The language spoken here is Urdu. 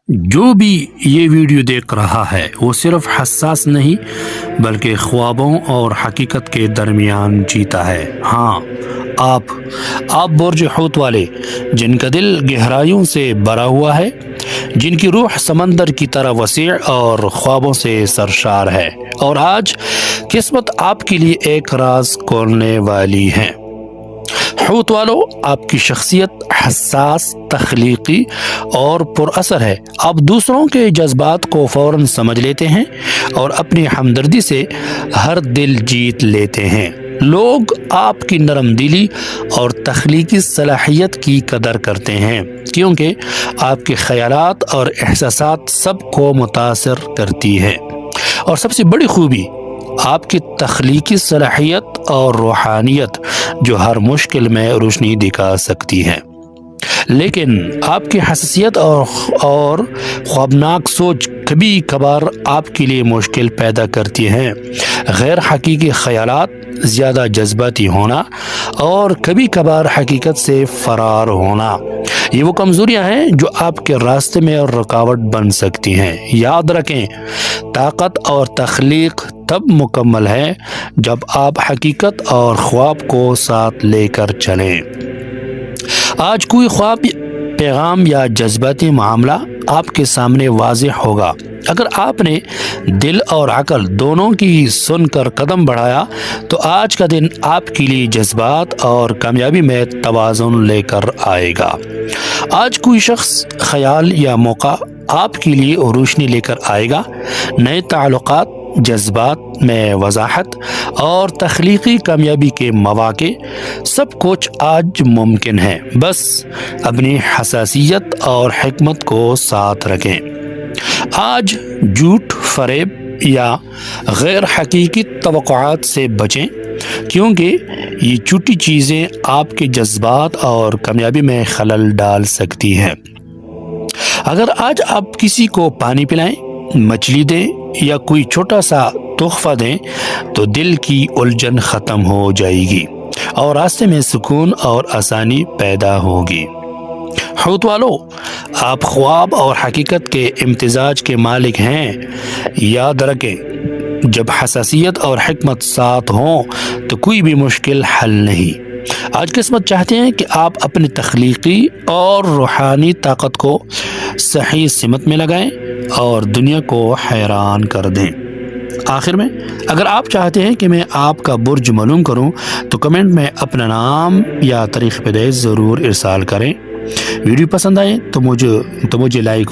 جو بھی یہ ویڈیو دیکھ رہا ہے وہ صرف حساس نہیں بلکہ خوابوں اور حقیقت کے درمیان جیتا ہے۔ ہاں، آپ برج حوت والے، جن کا دل گہرائیوں سے بھرا ہوا ہے، جن کی روح سمندر کی طرح وسیع اور خوابوں سے سرشار ہے، اور آج قسمت آپ کے لیے ایک راز کھولنے والی ہے۔ حوت والو، آپ کی شخصیت حساس، تخلیقی اور پر اثر ہے۔ آپ دوسروں کے جذبات کو فوراً سمجھ لیتے ہیں اور اپنی ہمدردی سے ہر دل جیت لیتے ہیں۔ لوگ آپ کی نرم دلی اور تخلیقی صلاحیت کی قدر کرتے ہیں کیونکہ آپ کے خیالات اور احساسات سب کو متاثر کرتی ہے۔ اور سب سے بڑی خوبی آپ کی تخلیقی صلاحیت اور روحانیت، جو ہر مشکل میں روشنی دکھا سکتی ہے۔ لیکن آپ کی حساسیت اور خوابناک سوچ کبھی کبھار آپ کے لیے مشکل پیدا کرتی ہیں۔ غیر حقیقی خیالات، زیادہ جذباتی ہونا اور کبھی کبھار حقیقت سے فرار ہونا، یہ وہ کمزوریاں ہیں جو آپ کے راستے میں رکاوٹ بن سکتی ہیں۔ یاد رکھیں، طاقت اور تخلیق تب مکمل ہے جب آپ حقیقت اور خواب کو ساتھ لے کر چلیں۔ آج کوئی خواب، پیغام یا جذباتی معاملہ آپ کے سامنے واضح ہوگا۔ اگر آپ نے دل اور عقل دونوں کی سن کر قدم بڑھایا تو آج کا دن آپ کے لیے جذبات اور کامیابی میں توازن لے کر آئے گا۔ آج کوئی شخص، خیال یا موقع آپ کے لیے روشنی لے کر آئے گا۔ نئے تعلقات، جذبات میں وضاحت اور تخلیقی کامیابی کے مواقع، سب کچھ آج ممکن ہے۔ بس اپنی حساسیت اور حکمت کو ساتھ رکھیں۔ آج جھوٹ، فریب یا غیر حقیقی توقعات سے بچیں کیونکہ یہ چھوٹی چیزیں آپ کے جذبات اور کامیابی میں خلل ڈال سکتی ہیں۔ اگر آج آپ کسی کو پانی پلائیں، مچھلی دیں یا کوئی چھوٹا سا تحفہ دیں تو دل کی الجھن ختم ہو جائے گی اور راستے میں سکون اور آسانی پیدا ہوگی۔ حوت والو، آپ خواب اور حقیقت کے امتزاج کے مالک ہیں۔ یاد رکھیں، جب حساسیت اور حکمت ساتھ ہوں تو کوئی بھی مشکل حل نہیں۔ آج قسمت چاہتے ہیں کہ آپ اپنی تخلیقی اور روحانی طاقت کو صحیح سمت میں لگائیں اور دنیا کو حیران کر دیں۔ آخر میں، اگر آپ چاہتے ہیں کہ میں آپ کا برج معلوم کروں تو کمنٹ میں اپنا نام یا تاریخ پیدائش ضرور ارسال کریں۔ ویڈیو پسند آئے تو مجھے لائک